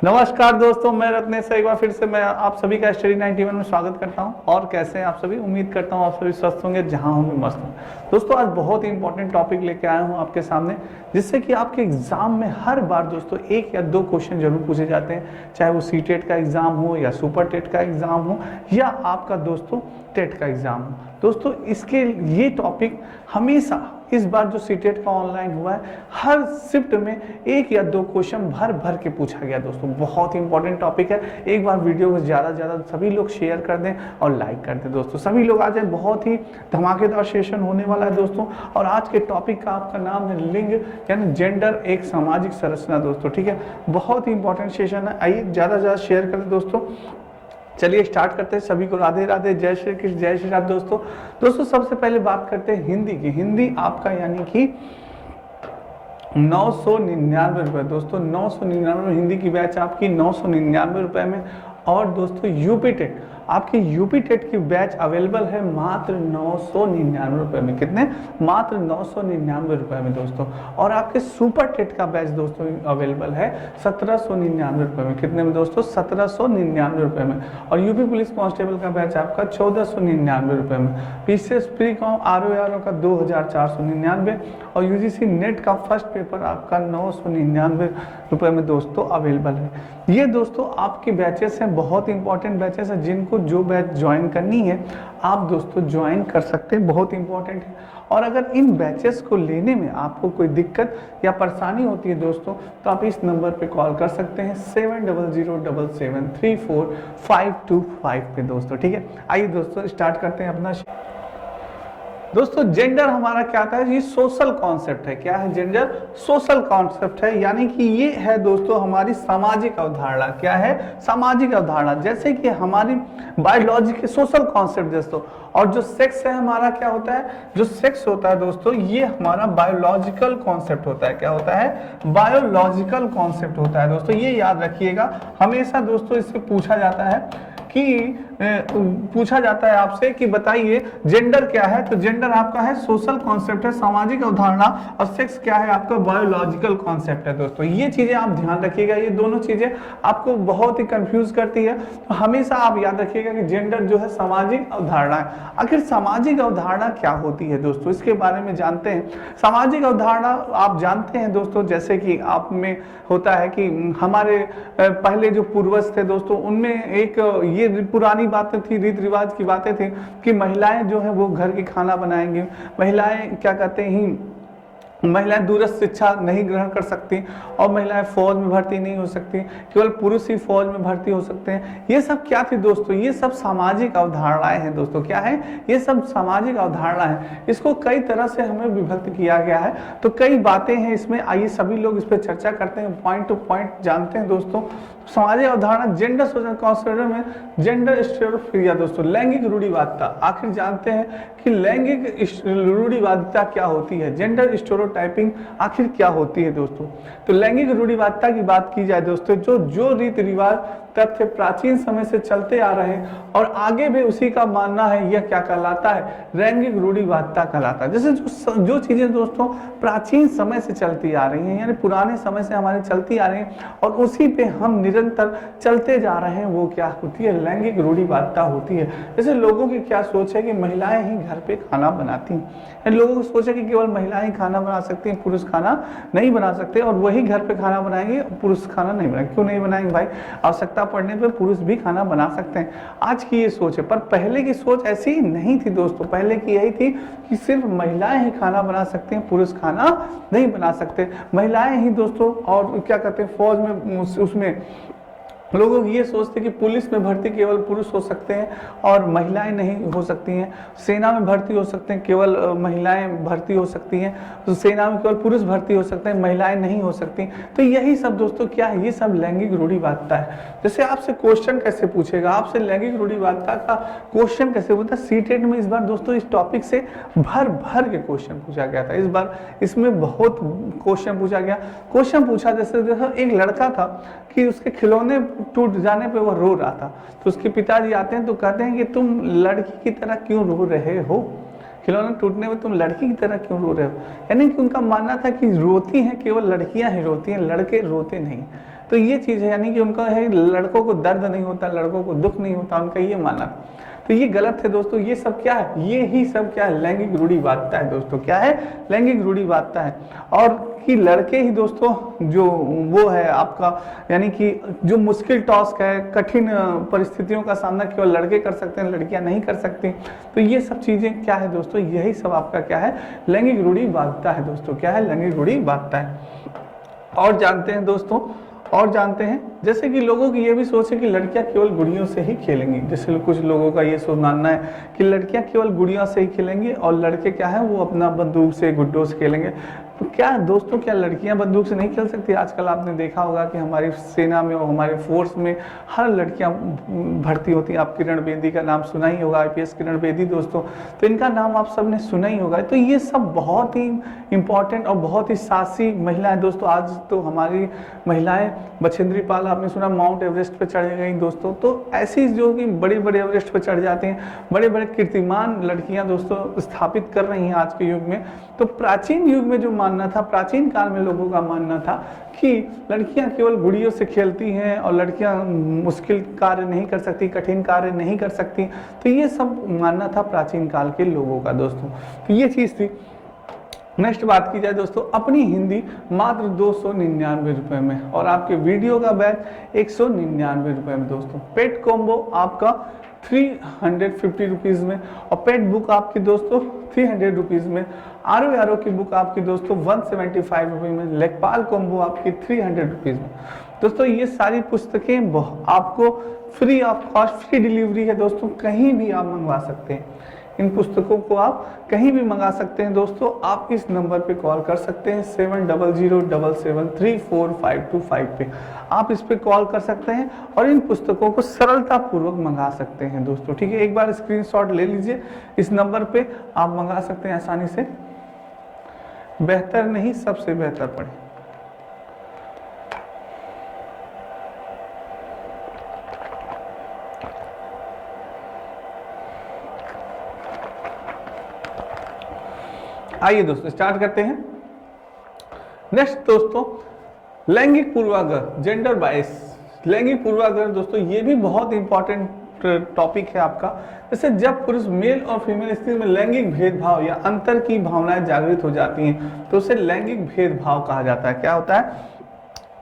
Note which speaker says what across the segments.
Speaker 1: नमस्कार दोस्तों, मैं रत्नेश एक बार फिर से मैं आप सभी का स्टडी 91 में स्वागत करता हूं। और कैसे हैं आप सभी? उम्मीद करता हूं आप सभी स्वस्थ होंगे, जहां होंगे मस्त होंगे। दोस्तों आज बहुत ही इंपॉर्टेंट टॉपिक लेके आया हूं आपके सामने, जिससे कि आपके एग्जाम में हर बार दोस्तों एक या दो क्वेश्चन जरूर पूछे जाते हैं, चाहे वो सीटेट का एग्जाम हो या सुपर टेट का एग्जाम हो या आपका दोस्तों टेट का एग्जाम हो। दोस्तों इसके ये टॉपिक हमेशा इस बार जो सीटेट का ऑनलाइन हुआ है, हर शिफ्ट में एक या दो क्वेश्चन भर भर के पूछा गया। दोस्तों बहुत ही इंपॉर्टेंट टॉपिक है। एक बार वीडियो को ज़्यादा से ज़्यादा सभी लोग शेयर कर दें और लाइक कर दें। दोस्तों सभी लोग आ जाए, बहुत ही धमाकेदार सेशन होने वाला है दोस्तों। और आज के टॉपिक का आपका नाम है लिंग यानी जेंडर एक सामाजिक संरचना। दोस्तों ठीक है, बहुत ही इंपॉर्टेंट सेशन है। आइए ज़्यादा से ज़्यादा शेयर करें दोस्तों। चलिए स्टार्ट करते हैं। सभी को राधे राधे, जय श्री कृष्ण, जय श्री राम। दोस्तों सबसे पहले बात करते हैं हिंदी की। हिंदी आपका यानी कि 999 रुपये। दोस्तों 999 हिंदी की बैच आपकी 999 रुपये में। और दोस्तों यूपी टेट, आपकी यूपी टेट की बैच अवेलेबल है मात्र 999 रुपये में। कितने? मात्र 999 रुपये में दोस्तों। और आपके सुपर टेट का बैच दोस्तों अवेलेबल है 1799 रुपये में। कितने में दोस्तों? 1799 रुपये में। और यूपी पुलिस कांस्टेबल का बैच आपका 1499 रुपये में। पीसीएस प्री कॉम आरओ का 2499। और यूजीसी नेट का फर्स्ट पेपर आपका 999 रुपये में दोस्तों अवेलेबल है। ये दोस्तों आपकी बैचेस हैं, बहुत इंपॉर्टेंट बैचेस हैं। जिनको जो बैच ज्वाइन करनी है आप दोस्तों ज्वाइन कर सकते हैं, बहुत इंपॉर्टेंट है। और अगर इन बैचेस को लेने में आपको कोई दिक्कत या परेशानी होती है दोस्तों, तो आप इस नंबर पे कॉल कर सकते हैं 7007734525 पे दोस्तों। ठीक है, आइए दोस्तों स्टार्ट करते हैं अपना। दोस्तों जेंडर हमारा क्या था? ये सोशल कॉन्सेप्ट है। क्या है जेंडर? सोशल कॉन्सेप्ट है, यानी कि ये है दोस्तों हमारी सामाजिक अवधारणा। क्या है? सामाजिक अवधारणा। जैसे कि हमारी बायोलॉजिकल सोशल कॉन्सेप्ट दोस्तों। और जो सेक्स है हमारा क्या होता है? जो सेक्स होता है दोस्तों ये हमारा बायोलॉजिकल कॉन्सेप्ट होता है। क्या होता है? बायोलॉजिकल कॉन्सेप्ट होता है दोस्तों। ये याद रखिएगा हमेशा दोस्तों। इससे पूछा जाता है कि पूछा जाता है आपसे कि बताइए जेंडर क्या है, तो जेंडर आपका है सोशल कॉन्सेप्ट है, सामाजिक अवधारणा। और सेक्स क्या है? आपका बायोलॉजिकल कॉन्सेप्ट है दोस्तों। ये चीजें आप ध्यान रखिएगा, ये दोनों चीजें आपको बहुत ही कंफ्यूज करती है, तो हमेशा आप याद रखिएगा कि जेंडर जो है सामाजिक अवधारणा है। आखिर सामाजिक अवधारणा क्या होती है दोस्तों, इसके बारे में जानते हैं। सामाजिक अवधारणा आप जानते हैं दोस्तों, जैसे कि आप में होता है कि हमारे पहले जो पूर्वज थे दोस्तों, उनमें एक ये पुरानी बातें थी, रीति रिवाज की बातें थी कि महिलाएं जो है वो घर की खाना बनाएंगी। महिलाएं क्या कहते हैं, महिलाएं दूरस्थ शिक्षा नहीं ग्रहण कर सकती। और महिलाएं फौज में भर्ती नहीं हो सकती, केवल पुरुष ही फौज में भर्ती हो सकते हैं। ये सब क्या थी दोस्तों? ये सब सामाजिक अवधारणाएं हैं दोस्तों। क्या है? ये सब सामाजिक अवधारणा है। इसको कई तरह से हमें विभक्त किया गया है, तो कई बातें हैं इसमें। आइए सभी लोग इस पर चर्चा करते हैं, पॉइंट टू पॉइंट जानते हैं दोस्तों। सामाजिक अवधारणा जेंडर सोशल कॉन्सेप्ट में जेंडर स्टेरियोटाइपिया दोस्तों, लैंगिक रूढ़िवादिता। आखिर जानते हैं कि लैंगिक रूढ़िवादिता क्या होती है, जेंडर स्टेरियोटाइपिंग आखिर क्या होती है दोस्तों। तो लैंगिक रूढ़िवादिता की बात की जाए दोस्तों, जो रीति रिवाज तथ्य प्राचीन समय से चलते आ रहे हैं और आगे भी उसी का मानना है, यह क्या कहलाता है? लैंगिक रूढ़िवादिता कहलाता है। जैसे जो चीजें दोस्तों प्राचीन समय से चलती आ रही हैं, यानी पुराने समय से हमारे चलती आ रही हैं और उसी पे हम निरंतर चलते जा रहे हैं, वो क्या होती है? लैंगिक रूढ़िवादिता होती है। जैसे लोगों की क्या सोच है कि महिलाएं ही घर पे खाना बनाती हैं। लोगों की सोच है कि केवल महिलाएं ही खाना बना सकती हैं, पुरुष खाना नहीं बना सकते, और वही घर पे खाना बनाएंगे, पुरुष खाना नहीं बनाएंगे। क्यों नहीं बनाएंगे भाई? आवश्यकता पड़ने पे पुरुष भी खाना बना सकते हैं। आज की ये सोच है, पर पहले की सोच ऐसी नहीं थी दोस्तों। पहले की यही थी कि सिर्फ महिलाएं ही खाना बना सकती हैं, पुरुष खाना नहीं बना सकते। महिलाएं ही दोस्तों, और क्या कहते हैं, फौज में उसमें लोगों की ये सोचते कि पुलिस में भर्ती केवल पुरुष हो सकते हैं और महिलाएं नहीं हो सकती हैं। सेना में भर्ती हो सकते हैं, केवल महिलाएं भर्ती हो सकती हैं। तो सेना में केवल पुरुष भर्ती हो सकते हैं, महिलाएं नहीं हो सकती। तो यही सब दोस्तों क्या है? ये सब लैंगिक रूढ़िवादिता है। जैसे आपसे क्वेश्चन कैसे पूछेगा, आपसे लैंगिक रूढ़िवादिता का क्वेश्चन कैसे होता है? सीटेट में इस बार दोस्तों इस टॉपिक से भर भर के क्वेश्चन पूछा गया था। इस बार इसमें बहुत क्वेश्चन पूछा गया। क्वेश्चन पूछा जैसे एक लड़का था कि उसके खिलौने टूट जाने पे वो रो रहा था, तो उसके पिताजी आते हैं तो कहते हैं कि तुम लड़की की तरह क्यों रो रहे हो? खिलौना टूटने में तुम लड़की की तरह क्यों रो रहे हो? यानी कि उनका मानना था कि रोती हैं केवल लड़कियां ही रोती हैं, लड़के रोते नहीं। तो ये चीज़ है, यानी कि उनका है लड़कों को दर्द नहीं होता, लड़कों को दुख नहीं होता, उनका ये मानना। तो ये गलत है दोस्तों। ये सब क्या है, ये ही सब क्या है, लैंगिक रूढ़िवादिता है दोस्तों। क्या है, लैंगिक रूढ़िवादिता है। और कि लड़के ही दोस्तों जो वो है आपका, यानी कि जो मुश्किल टास्क है, कठिन परिस्थितियों का सामना केवल लड़के कर सकते हैं, लड़कियां नहीं कर सकती। तो ये सब चीजें क्या है दोस्तों, यही सब आपका क्या है, लैंगिक रूढ़िवादिता है दोस्तों। क्या है, लैंगिक रूढ़िवादिता है। और जानते हैं दोस्तों, और जानते हैं, जैसे कि लोगों की ये भी सोच है कि लड़कियां केवल गुड़ियों से ही खेलेंगी। जैसे कुछ लोगों का ये सोच मानना है कि लड़कियां केवल गुड़ियों से ही खेलेंगी और लड़के क्या है, वो अपना बंदूक से, गुड्डों से खेलेंगे। तो क्या दोस्तों, क्या लड़कियां बंदूक से नहीं खेल सकती? आजकल आपने देखा होगा कि हमारी सेना में और हमारे फोर्स में हर लड़कियां भर्ती होती हैं। आप किरण बेदी का नाम सुना ही होगा, IPS किरण बेदी दोस्तों, तो इनका नाम आप सबने सुना ही होगा। तो ये सब बहुत ही इंपॉर्टेंट और बहुत ही साहसी महिलाएं दोस्तों। आज तो हमारी महिलाएं, बछेंद्री पाल आपने सुना, माउंट एवरेस्ट पे चढ़ गई दोस्तों। तो ऐसी जो कि बड़े बड़े एवरेस्ट पे चढ़ जाती हैं, बड़े बड़े कीर्तिमान लड़कियां दोस्तों स्थापित कर रही हैं आज के युग में। तो प्राचीन युग में जो मानना था, प्राचीन काल में लोगों का मानना था कि लड़कियां केवल गुड़ियों से खेलती हैं और लड़कियां मुश्किल कार्य नहीं कर सकती, कठिन कार्य नहीं कर सकती। तो ये सब मानना था प्राचीन काल के लोगों का दोस्तों। तो ये चीज़ थी। नेक्स्ट बात की जाए दोस्तों, अपनी हिंदी मात्र 299 रुपए में, और आपके वीडियो का बैग 199 रुपए में दोस्तों। पेट कॉम्बो आपका 350 रुपीज़ में, और पेट बुक आपकी दोस्तों 300 रुपीज़ में। RO की बुक आपकी दोस्तों 175 रुपये में। लेखपाल कॉम्बो आपकी 300 रुपीज़ में दोस्तों। ये सारी पुस्तकें आपको free of cost, free delivery है दोस्तों, कहीं भी आप मंगवा सकते हैं। इन पुस्तकों को आप कहीं भी मंगा सकते हैं दोस्तों। आप इस नंबर पे कॉल कर सकते हैं 7007734525 पे। आप इस पे कॉल कर सकते हैं और इन पुस्तकों को सरलता पूर्वक मंगा सकते हैं दोस्तों। ठीक है, एक बार स्क्रीनशॉट ले लीजिए, इस नंबर पे आप मंगा सकते हैं आसानी से। बेहतर नहीं, सबसे बेहतर पढ़े। आइए दोस्तों स्टार्ट करते हैं। नेक्स्ट दोस्तों, लैंगिक पूर्वाग्रह, जेंडर बायस। लैंगिक पूर्वाग्रह दोस्तों ये भी बहुत इंपॉर्टेंट टॉपिक है आपका। जैसे जब पुरुष मेल और फीमेल स्थिति में लैंगिक भेदभाव या अंतर की भावनाएं जागृत हो जाती हैं तो उसे लैंगिक भेदभाव कहा जाता है। क्या होता है,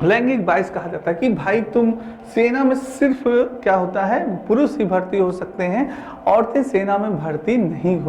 Speaker 1: लैंगिक बायस कहा जाता है कि भाई तुम सेना में सिर्फ क्या होता है, पुरुष ही भर्ती हो सकते हैं, औरतें सेना में भर्ती नहीं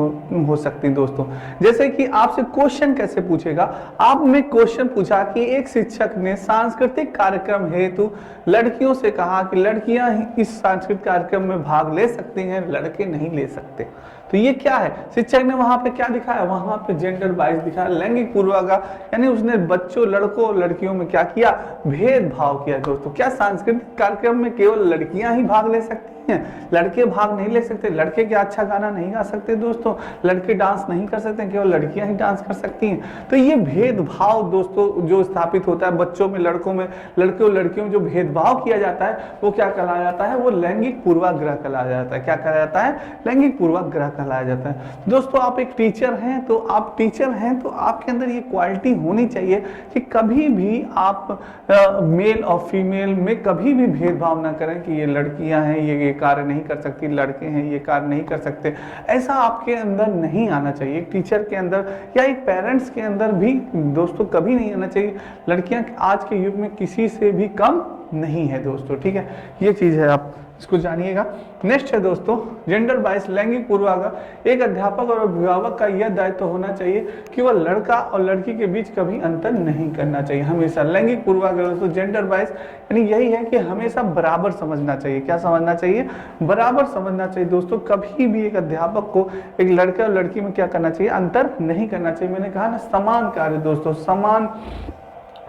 Speaker 1: हो सकती दोस्तों। जैसे कि आपसे क्वेश्चन कैसे पूछेगा, आपने क्वेश्चन पूछा कि एक शिक्षक ने सांस्कृतिक कार्यक्रम हेतु लड़कियों से कहा कि लड़कियां इस सांस्कृतिक कार्यक्रम में भाग ले सकती हैं, लड़के नहीं ले सकते। तो ये क्या है, शिक्षक ने वहां पे क्या दिखाया, वहां पे जेंडर बायस दिखाया, लैंगिक पूर्वाग्रह, यानी उसने बच्चों, लड़कों और लड़कियों में क्या किया, भेदभाव किया दोस्तों। क्या सांस्कृतिक कार्यक्रम में केवल लड़कियां ही भाग ले सकती हैं, लड़के भाग नहीं ले सकते? लड़के क्या अच्छा गाना नहीं गा सकते दोस्तों, लड़के डांस नहीं कर सकते, केवल लड़कियां ही डांस कर सकती हैं? तो ये भेदभाव दोस्तों जो स्थापित होता है बच्चों में, लड़कों में, लड़के और लड़कियों में जो भेदभाव किया जाता है वो क्या कहलाया जाता है, वो लैंगिक पूर्वाग्रह कहलाया जाता है। क्या कहा जाता है, लैंगिक पूर्वाग्रह कहलाया जाता है दोस्तों। आप एक टीचर हैं तो आपके अंदर ये क्वालिटी होनी चाहिए कि कभी भी आप मेल और फीमेल में कभी भी भेदभाव ना करें कि ये लड़कियां हैं, ये कार्य नहीं कर सकती, लड़के हैं ये कार्य नहीं कर सकते। ऐसा आपके अंदर नहीं आना चाहिए, एक टीचर के अंदर या एक पेरेंट्स के अंदर भी दोस्तों कभी नहीं आना चाहिए। लड़कियां आज के युग में किसी से भी कम नहीं है दोस्तों। ठीक है, ये चीज है, आप इसको जानिएगा। नेक्स्ट है दोस्तों, जेंडर बायस, लैंगिक पूर्वाग्रह। एक अध्यापक और अभिभावक का यह दायित्व होना चाहिए कि वह लड़का और लड़की के बीच कभी अंतर नहीं करना चाहिए हमेशा। लैंगिक पूर्वाग्रह दोस्तों, जेंडर बायस यानी यही है कि हमेशा बराबर समझना चाहिए। क्या समझना चाहिए, बराबर समझना चाहिए दोस्तों। कभी भी एक अध्यापक को एक लड़के और लड़की में क्या करना चाहिए, अंतर नहीं करना चाहिए। मैंने कहा ना, समान कार्य दोस्तों, समान,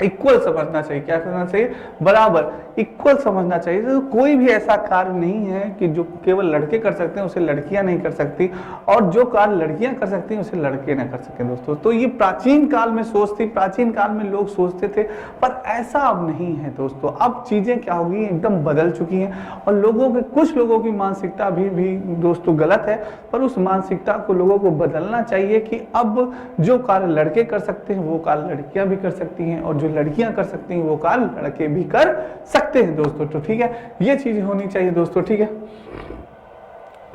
Speaker 1: इक्वल समझना चाहिए। क्या करना चाहिए, बराबर, इक्वल समझना चाहिए। तो कोई भी ऐसा कार्य नहीं है कि जो केवल लड़के कर सकते हैं उसे लड़कियां नहीं कर सकती, और जो कार्य लड़कियां कर सकती हैं उसे लड़के ना कर सके दोस्तों। तो ये प्राचीन काल में सोच थी, प्राचीन काल में लोग सोचते थे, पर ऐसा अब नहीं है दोस्तों। अब चीजें क्या होगी, एकदम बदल चुकी हैं, और लोगों के, कुछ लोगों की मानसिकता भी दोस्तों गलत है, पर उस मानसिकता को लोगों को बदलना चाहिए कि अब जो कार्य लड़के कर सकते हैं वो कार्य लड़कियां भी कर सकती हैं, और जो लड़कियां कर सकती हैं वो कार्य लड़के भी कर सकते हैं दोस्तों। तो ठीक है, ये चीज होनी चाहिए दोस्तों। ठीक है,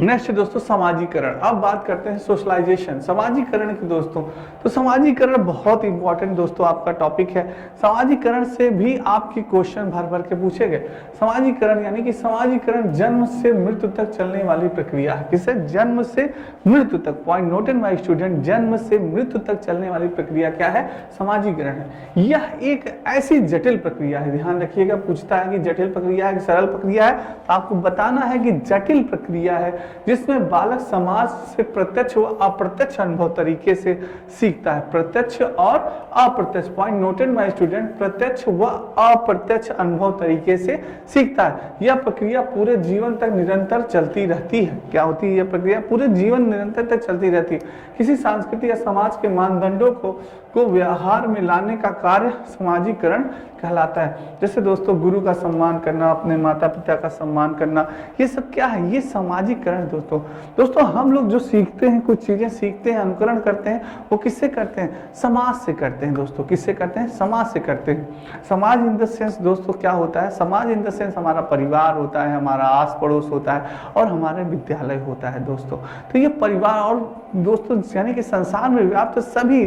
Speaker 1: नेक्स्ट दोस्तों समाजीकरण। अब बात करते हैं सोशलाइजेशन, समाजीकरण की दोस्तों। तो समाजीकरण बहुत इंपॉर्टेंट दोस्तों आपका टॉपिक है। समाजीकरण से भी आपकी क्वेश्चन भर भर के पूछे गए। समाजीकरण यानी कि समाजीकरण जन्म से मृत्यु तक चलने वाली प्रक्रिया है। किसे? जन्म से मृत्यु तक। पॉइंट नोटेड माय स्टूडेंट, जन्म से मृत्यु तक चलने वाली प्रक्रिया क्या है? समाजीकरण है। यह एक ऐसी जटिल प्रक्रिया है, ध्यान रखिएगा, पूछता है कि जटिल प्रक्रिया है कि सरल प्रक्रिया है, तो आपको बताना है कि जटिल प्रक्रिया है जिसमें बालक समाज से प्रत्यक्ष व अप्रत्यक्ष अनुभव तरीके से सीखता है। प्रत्यक्ष और अप्रत्यक्ष, पॉइंट नोटेड माय स्टूडेंट, प्रत्यक्ष व अप्रत्यक्ष अनुभव तरीके से सीखता है। यह प्रक्रिया पूरे जीवन तक निरंतर चलती रहती है। क्या होती है यह प्रक्रिया? पूरे जीवन निरंतर तक चलती रहती है। किसी संस्कृति या समाज के मानदंडों को व्यवहार में लाने का कार्य समाजीकरण कहलाता है। जैसे दोस्तों गुरु का सम्मान करना, अपने माता पिता का सम्मान करना, ये सब क्या है? ये समाजीकरण दोस्तों हम लोग जो सीखते हैं, कुछ चीजें सीखते हैं, अनुकरण करते हैं, वो किससे करते हैं? समाज से करते हैं दोस्तों। किससे करते हैं? समाज से करते हैं। समाज इन द सेंस दोस्तों क्या होता है? समाज इन द सेंस हमारा परिवार होता है, हमारा आस पड़ोस होता है और हमारा विद्यालय होता है दोस्तों। तो ये परिवार और दोस्तों यानी कि संसार में व्याप्त तो सभी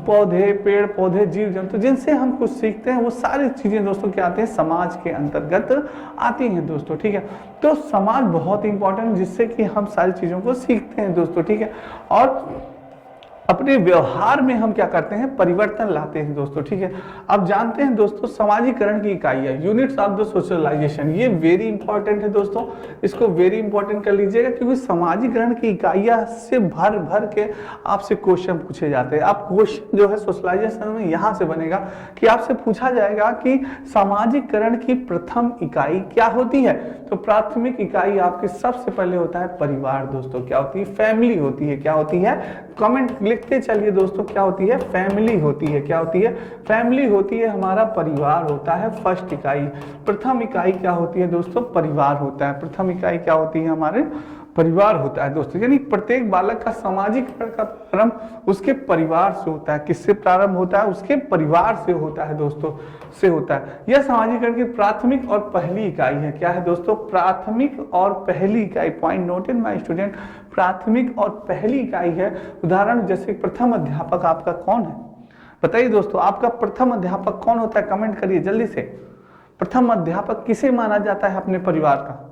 Speaker 1: पौधे, पेड़ पौधे, जीव जंतु जिनसे हम कुछ सीखते हैं, वो सारी चीजें दोस्तों क्या आते हैं? समाज के अंतर्गत आती हैं दोस्तों। ठीक है, तो समाज बहुत इंपॉर्टेंट, जिससे कि हम सारी चीजों को सीखते हैं दोस्तों। ठीक है, और अपने व्यवहार में हम क्या करते हैं? परिवर्तन लाते हैं दोस्तों। ठीक है, अब जानते हैं दोस्तों समाजीकरण की इकाइयां, यूनिट्स ऑफ द सोशलाइजेशन। ये वेरी इंपॉर्टेंट है दोस्तों, इसको वेरी इंपॉर्टेंट कर लीजिएगा, क्योंकि समाजीकरण की इकाइयां से भर भर के आपसे क्वेश्चन पूछे जाते हैं। आप क्वेश्चन जो है सोशलाइजेशन में यहां से बनेगा कि आपसे पूछा जाएगा कि समाजीकरण की प्रथम इकाई क्या होती है। तो प्राथमिक इकाई आपकी सबसे पहले होता है परिवार दोस्तों। क्या होती है? फैमिली होती है। क्या होती है? कमेंट लिखते चलिए दोस्तों, क्या होती है? फैमिली होती है। क्या होती है? फैमिली होती है, हमारा परिवार होता है फर्स्ट इकाई। प्रथम इकाई क्या होती है दोस्तों? परिवार होता है। प्रथम इकाई क्या होती है? हमारे परिवार होता है दोस्तों। यानी प्रत्येक बालक का समाजीकरण का प्रारंभ उसके परिवार से होता है। किससे प्रारंभ होता है? उसके परिवार से होता है दोस्तों, से होता है। यह समाजीकरण की प्राथमिक और पहली इकाई है। क्या है दोस्तों? प्राथमिक और पहली इकाई। पॉइंट नोटेड माय स्टूडेंट, प्राथमिक और पहली इकाई है। उदाहरण जैसे प्रथम अध्यापक आपका कौन है? बताइए दोस्तों, आपका प्रथम अध्यापक कौन होता है? कमेंट करिए जल्दी से। प्रथम अध्यापक किसे माना जाता है अपने परिवार का?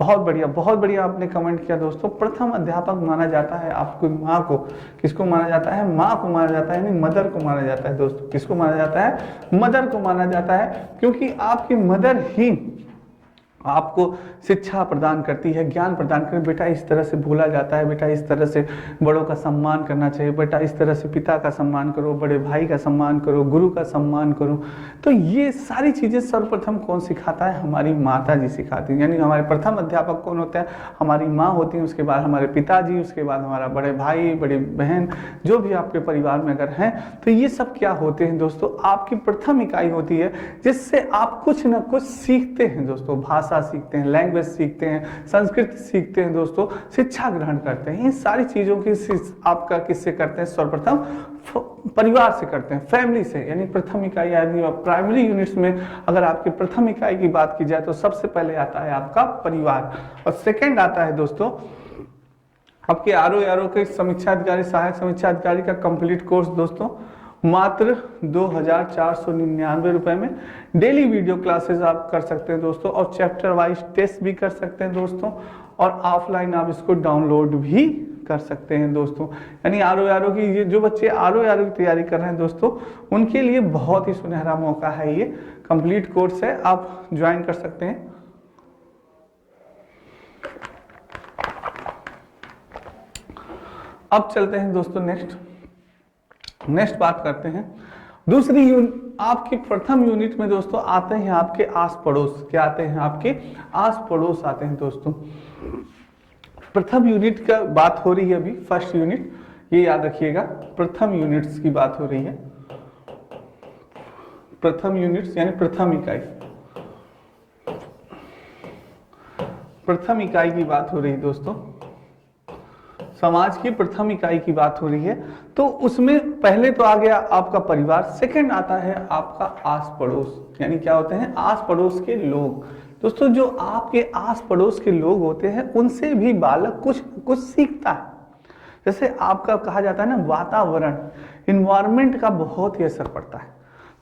Speaker 1: बहुत बढ़िया, बहुत बढ़िया आपने कमेंट किया दोस्तों। प्रथम अध्यापक माना जाता है आपकी माँ को। किसको माना जाता है? माँ को माना जाता है, यानी मदर को माना जाता है दोस्तों। किसको माना जाता है? मदर को माना जाता है, क्योंकि आपकी मदर ही आपको शिक्षा प्रदान करती है, ज्ञान प्रदान करती है। बेटा इस तरह से बोला जाता है, बेटा इस तरह से बड़ों का सम्मान करना चाहिए, बेटा इस तरह से पिता का सम्मान करो, बड़े भाई का सम्मान करो, गुरु का सम्मान करो। तो ये सारी चीज़ें सर्वप्रथम कौन सिखाता है? हमारी माता जी सिखाती हैं। यानी हमारे प्रथम अध्यापक कौन होते हैं? हमारी माँ होती हैं, उसके बाद हमारे पिताजी, उसके बाद हमारा बड़े भाई, बड़ी बहन, जो भी आपके परिवार में अगर हैं, तो ये सब क्या होते हैं दोस्तों? आपकी प्रथम इकाई होती है, जिससे आप कुछ ना कुछ सीखते हैं दोस्तों। भाषा सीखते हैं, लैंग्वेज सीखते हैं, संस्कृत सीखते हैं दोस्तों, शिक्षा ग्रहण करते हैं। इन सारी चीजों की आपका किससे करते हैं? सर्वप्रथम परिवार से करते हैं, फैमिली से। यानी प्रथम इकाई यानी प्राइमरी यूनिट्स में अगर आपकी प्रथम इकाई की बात की जाए तो सबसे पहले आता है आपका परिवार, और सेकंड आता है दोस्तों आपके आरओ के समीक्षा अधिकारी, सहायक समीक्षा अधिकारी का कंप्लीट कोर्स दोस्तों, मात्र 2,499 रुपए में। डेली वीडियो क्लासेस आप कर सकते हैं दोस्तों, और चैप्टर वाइज टेस्ट भी कर सकते हैं दोस्तों, और ऑफलाइन आप इसको डाउनलोड भी कर सकते हैं दोस्तों। यानी आरओ की ये जो बच्चे आरओ की तैयारी कर रहे हैं दोस्तों, उनके लिए बहुत ही सुनहरा मौका है। ये कंप्लीट कोर्स है, आप ज्वाइन कर सकते हैं। अब चलते हैं दोस्तों नेक्स्ट बात करते हैं। दूसरी आपकी प्रथम यूनिट में दोस्तों आते हैं आपके आस पड़ोस। क्या आते हैं? आपके आस पड़ोस आते हैं दोस्तों। प्रथम यूनिट का बात हो रही है अभी, फर्स्ट यूनिट, ये याद रखिएगा, प्रथम यूनिट्स की बात हो रही है। प्रथम यूनिट्स यानी प्रथम इकाई, प्रथम इकाई की बात हो रही है दोस्तों। समाज की प्रथम इकाई की बात हो रही है, तो उसमें पहले तो आ गया आपका परिवार, सेकंड आता है आपका आस पड़ोस, यानी क्या होते हैं आस पड़ोस के लोग। दोस्तों जो आपके आस पड़ोस के लोग होते हैं उनसे भी बालक कुछ कुछ सीखता है। जैसे आपका कहा जाता है ना वातावरण, इन्वायरमेंट का बहुत ही असर पड़ता है।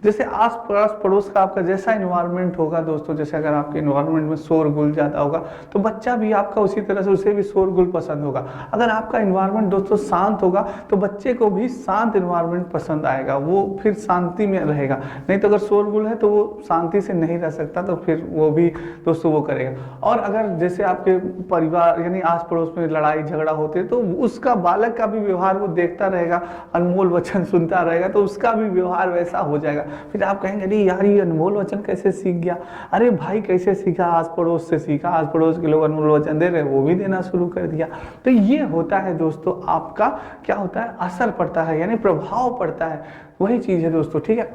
Speaker 1: जैसे आस पास पड़ोस का आपका जैसा इन्वायरमेंट होगा दोस्तों, जैसे अगर आपके इन्वायरमेंट में शोरगुल ज़्यादा होगा तो बच्चा भी आपका उसी तरह से, उसे भी शोरगुल पसंद होगा। अगर आपका इन्वायरमेंट दोस्तों शांत होगा तो बच्चे को भी शांत इन्वायरमेंट पसंद आएगा, वो फिर शांति में रहेगा। नहीं तो अगर शोरगुल है तो वो शांति से नहीं रह सकता, तो फिर वो भी दोस्तों वो करेगा। और अगर जैसे आपके परिवार यानी आस पड़ोस में लड़ाई झगड़ा होते हैं तो उसका बालक का भी व्यवहार वो देखता रहेगा, अनमोल वचन सुनता रहेगा, तो उसका भी व्यवहार वैसा हो जाएगा। फिर आप कहेंगे अरे यार ये अनमोल वचन कैसे सीख गया, अरे भाई कैसे सीखा, आस पड़ोस से सीखा, आस पड़ोस के लोग अनमोल वचन दे रहे वो भी देना शुरू कर दिया। तो ये होता है दोस्तों आपका क्या होता है असर पड़ता है, यानी प्रभाव पड़ता है, वही चीज है दोस्तों। ठीक है,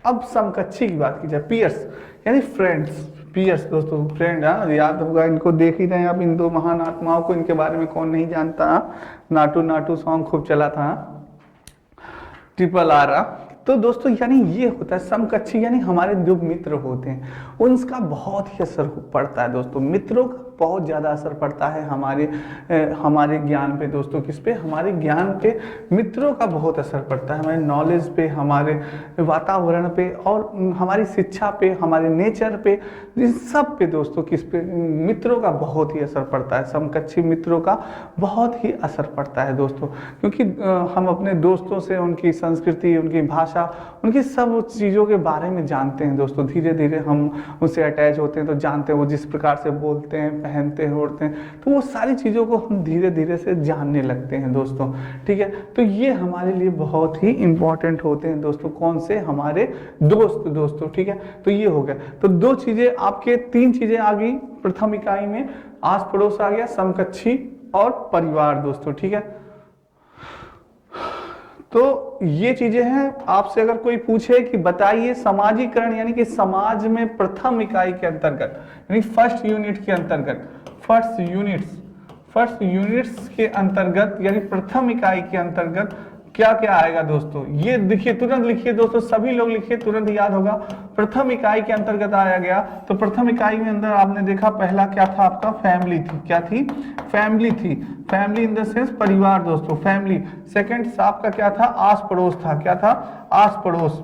Speaker 1: अब समकक्षी की बात की जाए, पीयर्स यानी फ्रेंड्स, पीयर्स दोस्तों फ्रेंड, याद होगा इनको देख ही रहे हैं आप, इन दो महान आत्माओं को, इनके बारे में कौन नहीं जानता। नाटू नाटू सॉन्ग खूब चला था, RRR। तो दोस्तों यानी ये होता है समकक्षी, यानी हमारे जो मित्र होते हैं उनका बहुत ही असर पड़ता है दोस्तों। मित्रों का बहुत ज़्यादा असर पड़ता है हमारे ज्ञान पे दोस्तों। किस पे? हमारे ज्ञान पे मित्रों का बहुत असर पड़ता है, हमारे नॉलेज पे, हमारे वातावरण पे, और हमारी शिक्षा पे, हमारे नेचर पे, इन सब पे दोस्तों किस पे? मित्रों का बहुत ही असर पड़ता है। समकक्षी मित्रों का बहुत ही असर पड़ता है दोस्तों, क्योंकि हम अपने दोस्तों से उनकी संस्कृति, उनकी भाषा, उनकी सब चीज़ों के बारे में जानते हैं दोस्तों। धीरे धीरे हम उससे अटैच होते हैं तो जानते हैं वो जिस प्रकार से बोलते हैं, पहनते हैं, ओढ़ते हैं, तो वो सारी चीज़ों को हम धीरे धीरे से जानने लगते हैं दोस्तों। ठीक है, तो ये हमारे लिए बहुत ही इंपॉर्टेंट होते हैं दोस्तों। कौन से? हमारे दोस्त दोस्तों। ठीक है, तो ये हो गया। तो दो चीज़ें आपके, तीन चीज़ें आ गई प्रथम इकाई में, आस पड़ोस आ गया, समकक्षी और परिवार दोस्तों। ठीक है, तो ये चीजें हैं। आपसे अगर कोई पूछे कि बताइए समाजीकरण यानी कि समाज में प्रथम इकाई के अंतर्गत, यानी फर्स्ट यूनिट के अंतर्गत, फर्स्ट यूनिट्स के अंतर्गत, यानी प्रथम इकाई के अंतर्गत क्या क्या आएगा दोस्तों? ये देखिए, तुरंत लिखिए दोस्तों, सभी लोग लिखिए, तुरंत याद होगा। प्रथम इकाई के अंतर्गत आया गया, तो प्रथम इकाई में अंदर आपने देखा पहला क्या था आपका? फैमिली थी। क्या थी? फैमिली थी। फैमिली इन द सेंस परिवार दोस्तों, फैमिली। सेकंड आपका क्या था? आस पड़ोस था। क्या था? आस पड़ोस।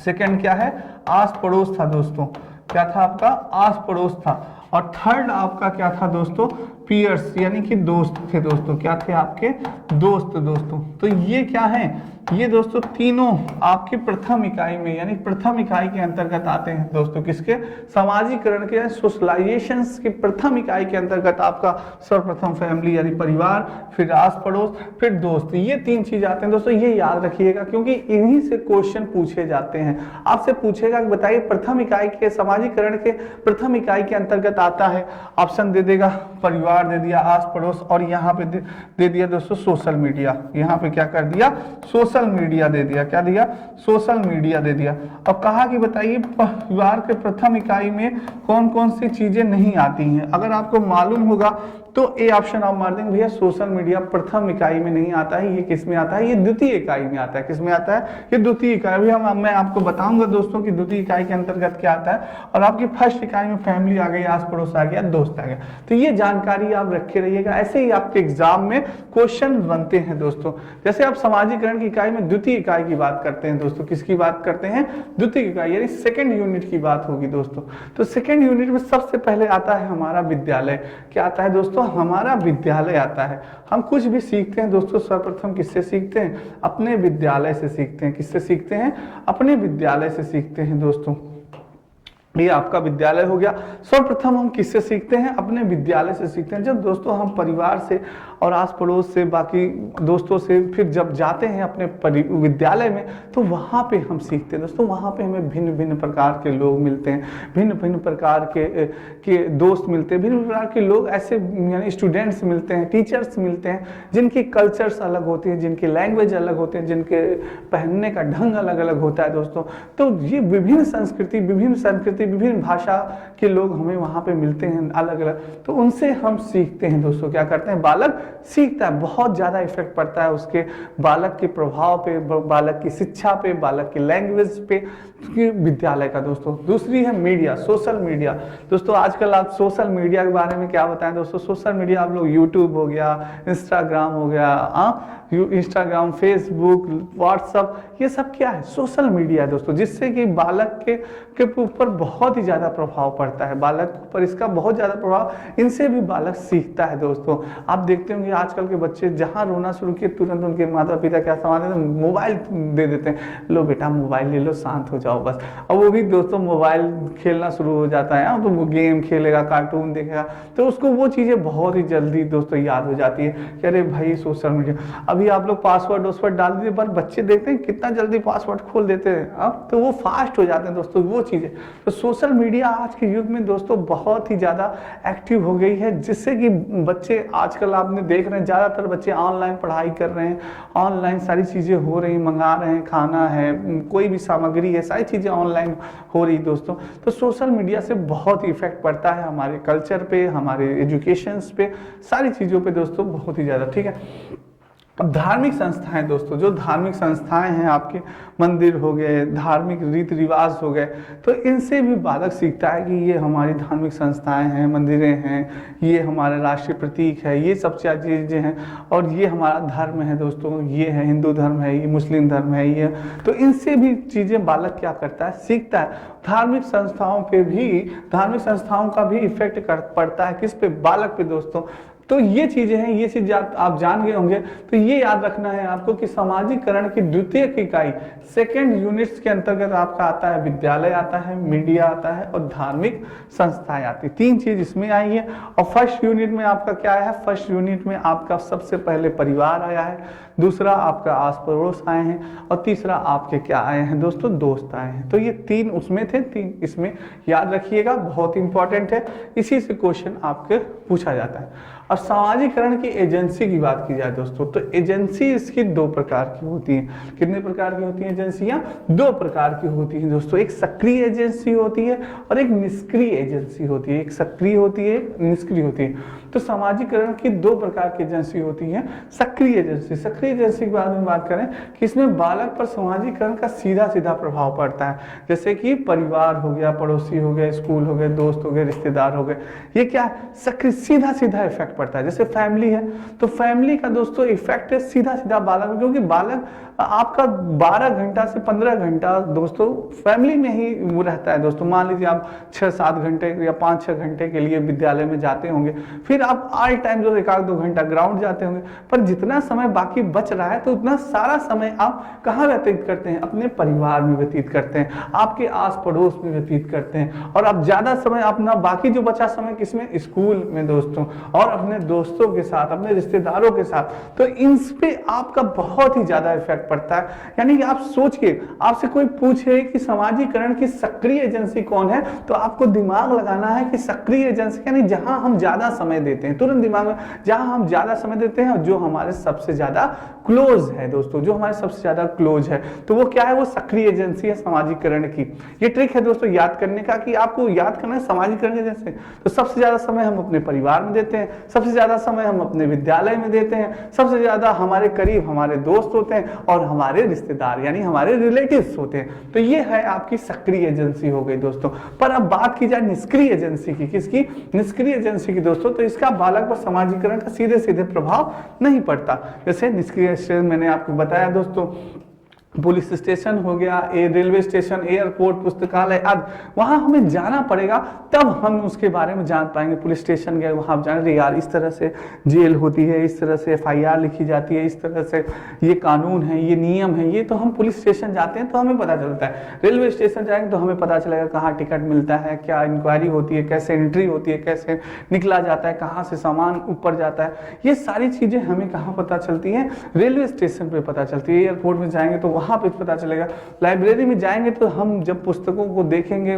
Speaker 1: सेकंड क्या है? आस पड़ोस था दोस्तों। क्या था आपका? आस पड़ोस था। और थर्ड आपका क्या था दोस्तों? पीयर्स, यानी कि दोस्त थे दोस्तों। क्या थे आपके? दोस्त दोस्तों। तो ये क्या है? ये दोस्तों तीनों आपकी प्रथम इकाई में, यानी प्रथम इकाई के अंतर्गत आते हैं दोस्तों। किसके? समाजीकरण के, सोशलाइजेशंस की प्रथम इकाई के अंतर्गत आपका सर्वप्रथम फैमिली यानी परिवार, फिर आस पड़ोस, फिर दोस्त। ये तीन चीज आते हैं दोस्तों, ये याद रखिएगा क्योंकि इन्हीं से क्वेश्चन पूछे जाते हैं। आपसे पूछेगा कि बताइए प्रथम इकाई के, समाजीकरण के प्रथम इकाई के अंतर्गत आता है, ऑप्शन दे देगा परिवार, दे दिया आस पड़ोस, और यहाँ पे दे दिया दोस्तों सोशल मीडिया। यहाँ पे क्या कर दिया? सोशल मीडिया दे दिया। क्या दिया? सोशल मीडिया दे दिया। अब कहा कि बताइए परिवार के प्रथम इकाई में कौन कौन सी चीजें नहीं आती हैं। अगर आपको मालूम होगा तो ए ऑप्शन आप मार देंगे, भैया सोशल मीडिया प्रथम इकाई में नहीं आता है। ये किस में आता है? ये द्वितीय इकाई में आता है। किस में आता है? ये द्वितीय इकाई। अभी मैं आपको बताऊंगा दोस्तों कि द्वितीय इकाई के अंतर्गत क्या आता है। और आपकी फर्स्ट इकाई में फैमिली आ गई, आस पड़ोस आ गया, दोस्त आ गया। तो ये जानकारी आप रखे रहिएगा, ऐसे ही आपके एग्जाम में क्वेश्चन बनते हैं दोस्तों। जैसे आप समाजीकरण की इकाई में द्वितीय इकाई की बात करते हैं दोस्तों, किसकी बात करते हैं? द्वितीय इकाई, यानी सेकंड यूनिट की बात होगी दोस्तों। तो सेकंड यूनिट में सबसे पहले आता है हमारा विद्यालय। क्या आता है दोस्तों? हमारा विद्यालय आता है। हम कुछ भी सीखते हैं दोस्तों, सर्वप्रथम किससे सीखते हैं? अपने विद्यालय से सीखते हैं। किससे सीखते हैं? अपने विद्यालय से सीखते हैं दोस्तों। ये आपका विद्यालय हो गया। सर्वप्रथम हम किससे सीखते हैं? अपने विद्यालय से सीखते हैं। जब दोस्तों हम परिवार से और आस पड़ोस से, बाकी दोस्तों से फिर जब जाते हैं अपने विद्यालय में, तो वहाँ पे हम सीखते हैं दोस्तों। वहाँ पे हमें भिन्न भिन्न प्रकार के लोग मिलते हैं, भिन्न भिन्न प्रकार के दोस्त मिलते हैं, भिन्न प्रकार के लोग ऐसे यानी स्टूडेंट्स मिलते हैं, टीचर्स मिलते हैं, जिनकी कल्चर्स अलग होती हैं, जिनकी लैंग्वेज अलग होते हैं, जिनके पहनने का ढंग अलग अलग होता है दोस्तों। तो ये विभिन्न संस्कृति मिलती है, विभिन्न भाषा के लोग हमें वहाँ पे मिलते हैं अलग अलग, तो उनसे हम सीखते हैं दोस्तों। क्या करते हैं, बालक सीखता है, बहुत ज़्यादा इफेक्ट पड़ता है उसके बालक के प्रभाव पे, बालक की शिक्षा पे, बालक की लैंग्वेज पे, विद्यालय का दोस्तों। दूसरी है मीडिया, सोशल मीडिया। दोस्तों आजकल आप सोशल मीडिया के बारे में क्या बताएं दोस्तों, सोशल मीडिया आप लोग यूट्यूब हो गया, इंस्टाग्राम हो गया, इंस्टाग्राम, फेसबुक, व्हाट्सअप, ये सब क्या है, सोशल मीडिया है दोस्तों, जिससे कि बालक के ऊपर बहुत ही ज़्यादा प्रभाव पड़ता है, बालक पर इसका बहुत ज़्यादा प्रभाव, इनसे भी बालक सीखता है दोस्तों। आप देखते होंगे आजकल के बच्चे जहाँ रोना शुरू किए तुरंत उनके माता पिता क्या समझते हैं, मोबाइल दे देते हैं, लो बेटा मोबाइल ले लो, शांत हो जाओ बस। और वो भी दोस्तों मोबाइल खेलना शुरू हो जाता है, तो वो गेम खेलेगा, कार्टून देखेगा, तो उसको वो चीज़ें बहुत ही जल्दी दोस्तों याद हो जाती है कि अरे भाई सोशल मीडिया। अभी आप लोग पासवर्ड डाल दीजिए, पर बच्चे देखते हैं कितना जल्दी पासवर्ड खोल देते हैं, अब तो वो फास्ट हो जाते हैं दोस्तों वो चीज़ें। तो सोशल मीडिया आज के युग में दोस्तों बहुत ही ज़्यादा एक्टिव हो गई है, जिससे कि बच्चे आजकल आपने देख रहे हैं ज़्यादातर बच्चे ऑनलाइन पढ़ाई कर रहे हैं, ऑनलाइन सारी चीज़ें हो रही, मंगा रहे हैं, खाना है, कोई भी सामग्री है, सारी चीज़ें ऑनलाइन हो रही दोस्तों। तो सोशल मीडिया से बहुत इफेक्ट पड़ता है हमारे कल्चर पे, हमारे एजुकेशंस पे, सारी चीज़ों पे दोस्तों बहुत ही ज़्यादा, ठीक है। अब धार्मिक संस्थाएं दोस्तों, जो धार्मिक संस्थाएं हैं, आपके मंदिर हो गए, धार्मिक रीति रिवाज हो गए, तो इनसे भी बालक सीखता है कि ये हमारी धार्मिक संस्थाएं हैं, मंदिरें हैं, ये हमारा राष्ट्रीय प्रतीक है, ये सब चीज़ें हैं, और ये हमारा धर्म है दोस्तों, ये है हिंदू धर्म है, ये मुस्लिम धर्म है, ये, तो इनसे भी चीज़ें बालक क्या करता है, सीखता है। धार्मिक संस्थाओं पे भी, धार्मिक संस्थाओं का भी इफेक्ट पड़ता है किस पे, बालक पे दोस्तों। तो ये चीजें हैं, ये चीज आप जान गए होंगे। तो ये याद रखना है आपको कि सामाजिकरण की द्वितीय इकाई सेकेंड यूनिट्स के अंतर्गत आपका आता है विद्यालय आता है, मीडिया आता है और धार्मिक संस्थाएं आती है। तीन चीज इसमें आई है। और फर्स्ट यूनिट में आपका क्या है, फर्स्ट यूनिट में आपका सबसे पहले परिवार आया है, दूसरा आपका आस पड़ोस आए हैं, और तीसरा आपके क्या आए हैं दोस्तों, दोस्त आए हैं। तो ये तीन उसमें थे, तीन इसमें, याद रखिएगा, बहुत इंपॉर्टेंट है, इसी से क्वेश्चन आपके पूछा जाता है। और सामाजिकरण की एजेंसी की बात की जाए दोस्तों, तो एजेंसी इसकी दो प्रकार की होती है। कितने प्रकार की होती है एजेंसियां, दो प्रकार की होती हैं दोस्तों। एक सक्रिय एजेंसी होती है और एक निष्क्रिय एजेंसी होती है। एक सक्रिय होती है, एक निष्क्रिय होती है। तो सामाजिकरण की दो प्रकार की एजेंसी होती है। सक्रिय एजेंसी, सक्रिय एजेंसी के बारे में बात करें कि इसमें बालक पर सामाजिकरण का सीधा सीधा प्रभाव पड़ता है, जैसे कि परिवार हो गया, पड़ोसी हो गए, स्कूल हो गए, दोस्त हो गए, रिश्तेदार हो गए, ये क्या है, सक्रिय सीधा सीधा इफेक्ट पड़ता है। जैसे फैमिली है, तो फैमिली का दोस्तों इफेक्ट है सीधा सीधा बालक, क्योंकि बालक आपका 12 घंटा से 15 घंटा दोस्तों फैमिली में ही वो रहता है दोस्तों। मान लीजिए आप 6-7 घंटे या 5-6 घंटे के लिए विद्यालय में जाते होंगे, फिर आप ऑल टाइम जो 1-2 घंटा ग्राउंड जाते होंगे, पर जितना समय बाकी बच रहा है तो उतना सारा समय आप कहाँ व्यतीत करते हैं, अपने परिवार में व्यतीत करते हैं, आपके आस पड़ोस में व्यतीत करते हैं, और आप ज्यादा समय अपना बाकी जो बचा समय किसमें, स्कूल में दोस्तों, और अपने दोस्तों के साथ, अपने रिश्तेदारों के साथ। तो इन पे आपका बहुत ही ज्यादा इफेक्ट पड़ता है। यानी कि आप सोचिए, आपसे कोई पूछे कि सामाजिकरण की सक्रिय एजेंसी कौन है, तो आपको दिमाग लगाना है कि सक्रिय एजेंसी यानी जहां हम ज्यादा समय देते हैं, तुरंत दिमाग में, जहां हम ज्यादा समय देते हैं और जो हमारे सबसे ज्यादा क्लोज है दोस्तों, जो हमारे सबसे ज्यादा क्लोज है, तो वो क्या है, वो सक्रिय एजेंसी है सामाजिकरण की। ये ट्रिक है दोस्तों याद करने का, कि आपको याद करना है सामाजिकरण एजेंसी। तो सबसे ज्यादा समय हम अपने परिवार में देते हैं, सबसे ज्यादा समय हम अपने विद्यालय में देते हैं, सबसे ज्यादा हमारे करीब हमारे दोस्त होते हैं और हमारे रिश्तेदार यानी हमारे रिलेटिव्स होते हैं। तो ये है आपकी सक्रिय एजेंसी हो गई दोस्तों। पर अब बात की जाए निष्क्रिय एजेंसी की, किसकी, निष्क्रिय एजेंसी की दोस्तों, तो इसका बालक पर सामाजिकरण का सीधे सीधे प्रभाव नहीं पड़ता। जैसे निष्क्रिय मैंने आपको बताया दोस्तों, पुलिस स्टेशन हो गया, रेलवे स्टेशन, एयरपोर्ट, पुस्तकालय आदि, वहां हमें जाना पड़ेगा, तब हम उसके बारे में जान पाएंगे। पुलिस स्टेशन गए, वहां जान रहे यार इस तरह से जेल होती है, इस तरह से FIR लिखी जाती है, इस तरह से ये कानून है, ये नियम है, ये तो हम पुलिस स्टेशन जाते हैं तो हमें पता चलता है। रेलवे स्टेशन जाएंगे तो हमें पता चलेगा कहाँ टिकट मिलता है, क्या इंक्वायरी होती है, कैसे एंट्री होती है, कैसे निकला जाता है, कहाँ से सामान ऊपर जाता है, ये सारी चीजें हमें कहाँ पता चलती है, रेलवे स्टेशन पे पता चलती है। एयरपोर्ट में जाएंगे तो वहाँ पे पता चलेगा। लाइब्रेरी में जाएंगे तो हम जब पुस्तकों को देखेंगे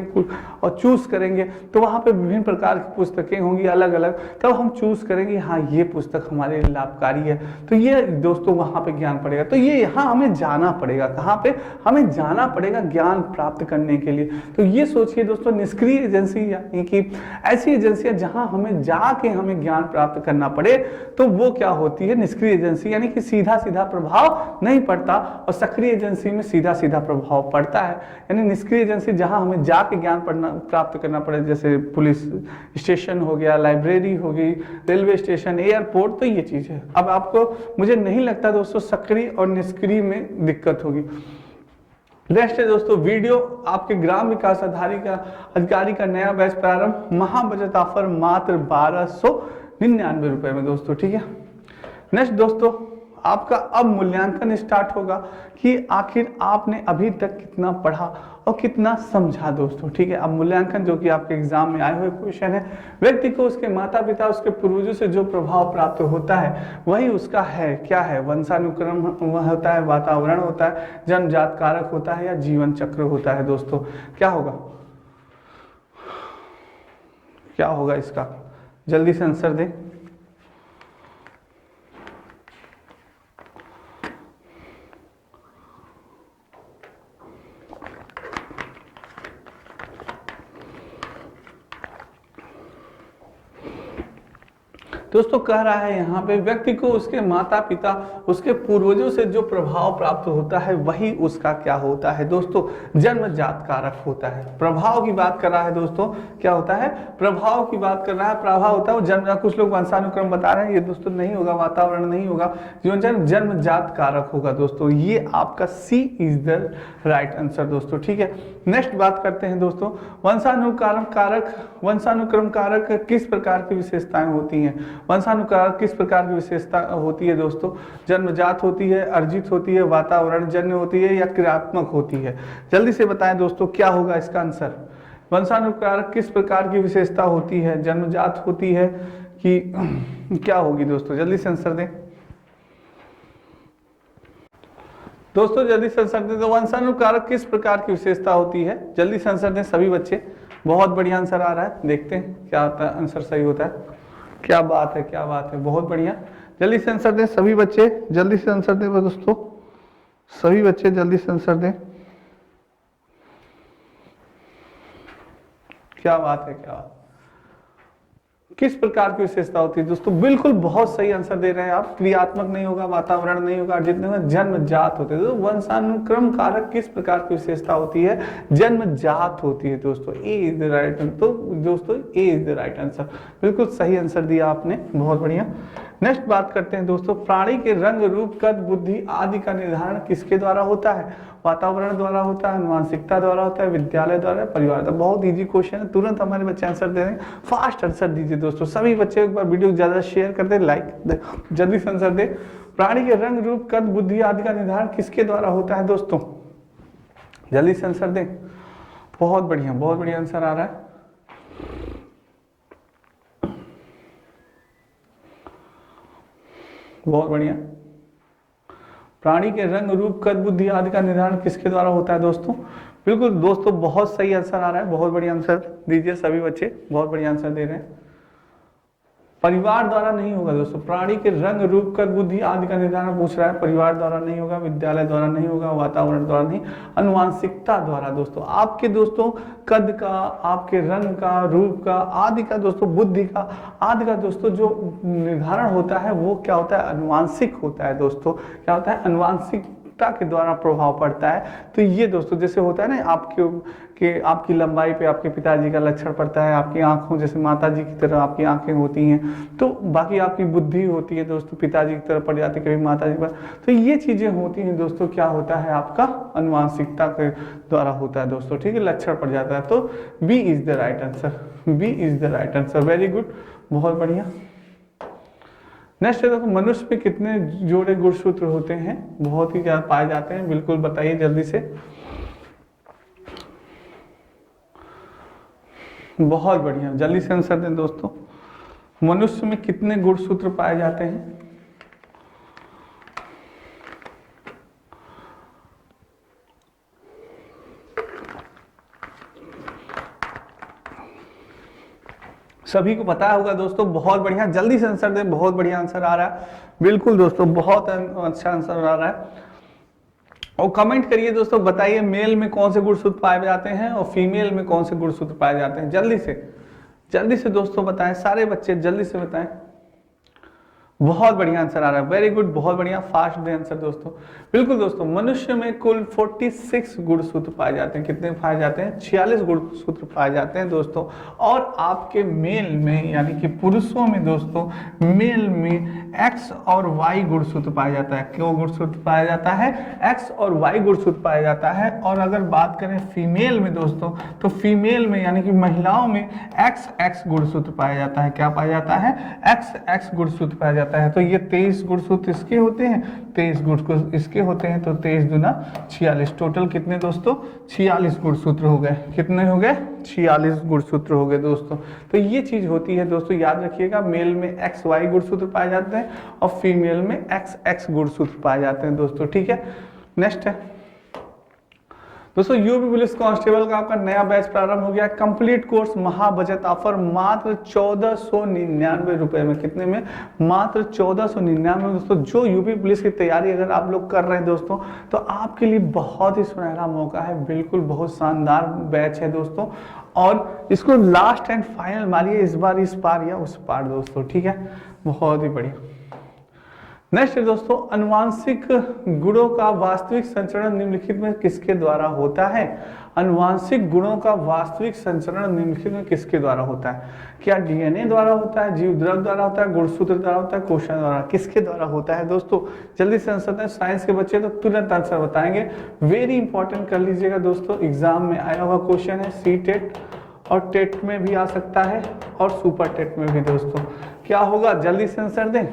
Speaker 1: और चूज करेंगे तो वहाँ पे विभिन्न प्रकार की पुस्तकें होंगी अलग अलग, तब हम चूज करेंगे हाँ ये पुस्तक हमारे लिए लाभकारी है। तो ये दोस्तों वहाँ पे ज्ञान पड़ेगा। तो ये यहाँ हमें जाना पड़ेगा, कहाँ पे हमें जाना पड़ेगा ज्ञान प्राप्त करने के लिए। तो ये सोचिए दोस्तों, निष्क्रिय एजेंसी यानी कि ऐसी एजेंसियां जहां हमें जाके हमें ज्ञान प्राप्त करना पड़े, तो वो क्या होती है निष्क्रिय एजेंसी, यानी कि सीधा सीधा प्रभाव नहीं पड़ता, और सक्रिय एजेंसी में सीधा सीधा प्रभाव पड़ता है। यानी निष्क्रिय एजेंसी जहां हमें जाके ज्ञान प्राप्त करना पड़े, जैसे पुलिस स्टेशन हो गया, लाइब्रेरी होगी, रेलवे स्टेशन, एयरपोर्ट, तो ये चीज है। अब आपको मुझे नहीं लगता दोस्तों सक्रिय और निष्क्रिय में दिक्कत होगी। नेक्स्ट है दोस्तों वीडियो, आपके ग्राम विकास अधिकारी का नया बैच प्रारंभ, महाबचत ऑफर मात्र 1299 रुपए में दोस्तों, ठीक है। नेक्स्ट दोस्तों, आपका अब मूल्यांकन स्टार्ट होगा कि आखिर आपने अभी तक कितना पढ़ा और कितना समझा दोस्तों, ठीक है। अब मूल्यांकन जो कि आपके एग्जाम में आए हुए क्वेश्चन है, व्यक्ति को उसके माता पिता उसके पूर्वजों से जो प्रभाव प्राप्त होता है वही उसका है, क्या है, वंशानुक्रम होता है, वातावरण होता है, जन्मजात कारक होता है, या जीवन चक्र होता है दोस्तों। क्या होगा, क्या होगा इसका, जल्दी से आंसर दें। दोस्तों कह रहा है यहाँ पे व्यक्ति को उसके माता पिता उसके पूर्वजों से जो प्रभाव प्राप्त होता है वही उसका क्या होता है दोस्तों, जन्मजात कारक होता है। प्रभाव की बात कर रहा है दोस्तों, क्या होता है, प्रभाव की बात कर रहा है। प्रभाव होता है वो जन्म, कुछ लोग वंशानुक्रम बता रहे हैं, ये दोस्तों नहीं होगा, वातावरण नहीं होगा, जीवन जन्मजात कारक होगा दोस्तों। ये आपका सी इज द राइट आंसर दोस्तों, ठीक है। नेक्स्ट बात करते हैं दोस्तों, वंशानुक्रम कारक किस प्रकार की विशेषताएं होती हैं। वंशानुकारक किस प्रकार की विशेषता होती है दोस्तों, जन्मजात होती है, अर्जित होती है, वातावरण जन्य होती है, या क्रियात्मक होती है। जल्दी से बताएं दोस्तों क्या होगा इसका आंसर। वंशानुकारक किस प्रकार की विशेषता होती है, जन्मजात होती है कि क्या होगी दोस्तों, जल्दी से आंसर दें दोस्तों, जल्दी से आंसर दें। तो वंशानुकारक किस प्रकार की विशेषता होती है, जल्दी से आंसर दें सभी बच्चे। बहुत बढ़िया आंसर आ रहा है, देखते हैं क्या होता है, आंसर सही होता है। क्या बात है, क्या बात है, बहुत बढ़िया। जल्दी से आंसर दें सभी बच्चे, जल्दी से आंसर दें दोस्तों, सभी बच्चे जल्दी से आंसर दें। क्या बात है, क्या बात, किस प्रकार की विशेषता होती है दोस्तों, बिल्कुल बहुत सही आंसर दे रहे हैं आप। क्रियात्मक नहीं होगा, वातावरण नहीं होगा, जितने में जन्मजात होते हैं। तो वंशानुक्रम कारक किस प्रकार की विशेषता होती है, जन्मजात होती है दोस्तों। ए इज द राइट आंसर। तो दोस्तों ए इज द राइट आंसर, बिल्कुल सही आंसर दिया आपने, बहुत बढ़िया। नेक्स्ट बात करते हैं दोस्तों, प्राणी के रंग, रूप, कद, बुद्धि आदि का निर्धारण किसके द्वारा होता है। वातावरण द्वारा होता है, आनुवंशिकता द्वारा होता है, विद्यालय द्वारा, परिवार द्वारा। बहुत इजी क्वेश्चन है, तुरंत हमारे बच्चे आंसर दे देंगे। फास्ट आंसर दीजिए दोस्तों, सभी बच्चे एक बार वीडियो ज्यादा शेयर कर दे, लाइक जल्दी से आंसर दे। प्राणी के रंग, रूप, कद, बुद्धि आदि का निर्धारण किसके द्वारा होता है दोस्तों, जल्दी से आंसर दें। बहुत बढ़िया आंसर आ रहा है। बहुत बढ़िया। प्राणी के रंग, रूप, कद, बुद्धि आदि का निर्धारण किसके द्वारा होता है दोस्तों, बिल्कुल दोस्तों बहुत सही आंसर आ रहा है, बहुत बढ़िया आंसर दीजिए सभी बच्चे, बहुत बढ़िया आंसर दे रहे हैं। परिवार द्वारा नहीं होगा दोस्तों, प्राणी के रंग, रूप, कद, बुद्धि आदि का निर्धारण पूछ रहा है, परिवार द्वारा नहीं होगा, विद्यालय द्वारा नहीं होगा, वातावरण द्वारा नहीं, आनुवंशिकता द्वारा दोस्तों। आपके दोस्तों कद का, आपके रंग का, रूप का आदि का दोस्तों, बुद्धि का आदि का दोस्तों जो निर्धारण होता है वो क्या होता है, आनुवंशिक होता है दोस्तों। क्या होता है, आनुवंशिकता के द्वारा प्रभाव पड़ता है। तो ये दोस्तों जैसे होता है ना, आपकी लंबाई पे आपके पिताजी का लक्षण पड़ता है, आपकी आंखों जैसे माता जी की तरह आपकी आंखें होती हैं, तो बाकी आपकी बुद्धि होती है दोस्तों पिताजी की तरह पड़ जाती है, कभी माता जी पर। तो ये चीजें होती हैं दोस्तों, क्या होता है आपका आनुवंशिकता के द्वारा होता है दोस्तों, ठीक है, लक्षण पड़ जाता है। तो B is the right answer, B is the right answer, very good, बहुत बढ़िया। नेक्स्ट है देखो, मनुष्य में कितने जोड़े गुणसूत्र होते हैं, बहुत ही ज्यादा पाए जाते हैं, बिल्कुल बताइए जल्दी से। बहुत बढ़िया, जल्दी से आंसर दें दोस्तों, मनुष्य में कितने गुणसूत्र पाए जाते हैं। सभी को पता होगा दोस्तों। बहुत बढ़िया, जल्दी से आंसर दें, बहुत बढ़िया आंसर आ रहा है। बिल्कुल दोस्तों, बहुत अच्छा आंसर आ रहा है। और कमेंट करिए दोस्तों, बताइए मेल में कौन से गुणसूत्र पाए जाते हैं और फीमेल में कौन से गुणसूत्र पाए जाते हैं। जल्दी से दोस्तों बताएं, सारे बच्चे जल्दी से बताएं। बहुत बढ़िया आंसर आ रहा है, वेरी गुड, बहुत बढ़िया, फास्ट दे आंसर दोस्तों। बिल्कुल दोस्तों, मनुष्य में कुल 46 गुणसूत्र पाए जाते हैं। कितने पाए जाते हैं? 46 गुणसूत्र पाए जाते हैं दोस्तों। और आपके मेल में यानी कि पुरुषों में दोस्तों, मेल में एक्स और वाई गुणसूत्र पाया जाता है। क्यों गुणसूत्र पाया जाता है? एक्स और वाई गुणसूत्र पाया जाता है। और अगर बात करें फीमेल में दोस्तों, तो फीमेल में यानी कि महिलाओं में एक्स एक्स गुणसूत्र पाया जाता है। क्या पाया जाता है? एक्स एक्स गुणसूत्र पाया जाता है। तो ये 23 गुणसूत्र इसके होते हैं, 23 गुणसूत्र इसके होते हैं, तो 23 दूना 46। टोटल कितने दोस्तों? 46 गुणसूत्र हो गए। कितने हो गए? 46 गुणसूत्र हो गए दोस्तों। तो ये चीज होती है दोस्तों, याद रखिएगा। मेल में एक्स वाई गुणसूत्र पाए जाते हैं और फीमेल में एक्स एक्स गुणसूत्र पाए जाते हैं दोस्तों। ठीक है, नेक्स्ट है दोस्तों, यूपी पुलिस कांस्टेबल का आपका नया बैच प्रारंभ हो गया। कंप्लीट कोर्स महाबजट ऑफर मात्र 1499 रुपए में। कितने में? मात्र 1499 में दोस्तों। जो यूपी पुलिस की तैयारी अगर आप लोग कर रहे हैं दोस्तों, तो आपके लिए बहुत ही सुनहरा मौका है। बिल्कुल बहुत शानदार बैच है दोस्तों, और इसको लास्ट एंड फाइनल मारिए इस बार, इस पार या उस पार दोस्तों। ठीक है, बहुत ही बढ़िया। नेक्स्ट है दोस्तों, अनुवांशिक गुणों का वास्तविक संचरण निम्नलिखित में किसके द्वारा होता है? अनुवांशिक गुणों का वास्तविक संचरण निम्नलिखित में किसके द्वारा होता है? क्या डीएनए द्वारा होता है, जीव द्रव द्वारा होता है, गुणसूत्र द्वारा होता है, कोशिका द्वारा? किसके द्वारा होता है दोस्तों? जल्दी से आंसर दें। साइंस के बच्चे तो तुरंत आंसर बताएंगे। वेरी इंपॉर्टेंट कर लीजिएगा दोस्तों, एग्जाम में आया हुआ क्वेश्चन है। सी टेट और टेट में भी आ सकता है और सुपर टेट में भी दोस्तों। क्या होगा? जल्दी से आंसर दें,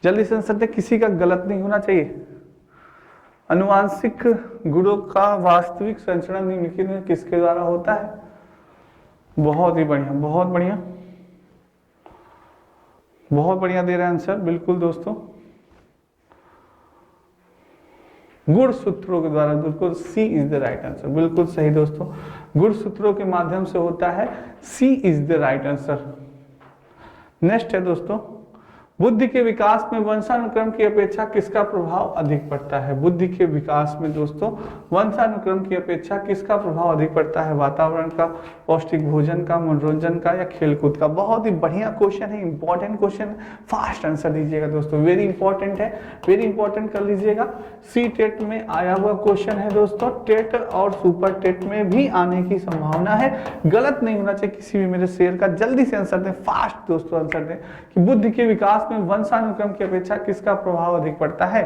Speaker 1: जल्दी से आंसर दें, किसी का गलत नहीं होना चाहिए। अनुवांशिक गुणों का वास्तविक संचरण निम्नलिखित में किसके द्वारा होता है? बहुत ही बढ़िया, बहुत बढ़िया, बहुत बढ़िया दे रहे हैं आंसर। बिल्कुल दोस्तों, गुणसूत्रों के द्वारा। बिल्कुल, C is the right answer. बिल्कुल सही दोस्तों, गुणसूत्रों के माध्यम से होता है। C is the right answer. Next है दोस्तों, बुद्धि के विकास में वंशानुक्रम की अपेक्षा किसका प्रभाव अधिक पड़ता है? बुद्धि के विकास में दोस्तों वंशानुक्रम की अपेक्षा किसका प्रभाव अधिक पड़ता है? वातावरण का, पौष्टिक भोजन का, मनोरंजन का या खेलकूद का? बहुत ही बढ़िया क्वेश्चन है, इंपॉर्टेंट क्वेश्चन है। फास्ट आंसर दीजिएगा दोस्तों, वेरी इंपॉर्टेंट है, वेरी इंपॉर्टेंट कर लीजिएगा। सी टेट में आया हुआ क्वेश्चन है दोस्तों, टेट और सुपर टेट में भी आने की संभावना है। गलत नहीं होना चाहिए किसी भी मेरे शेयर का। जल्दी से आंसर दें, फास्ट दोस्तों आंसर दें कि बुद्धि के विकास में वंशानुक्रम की अपेक्षा किसका प्रभाव अधिक पड़ता है?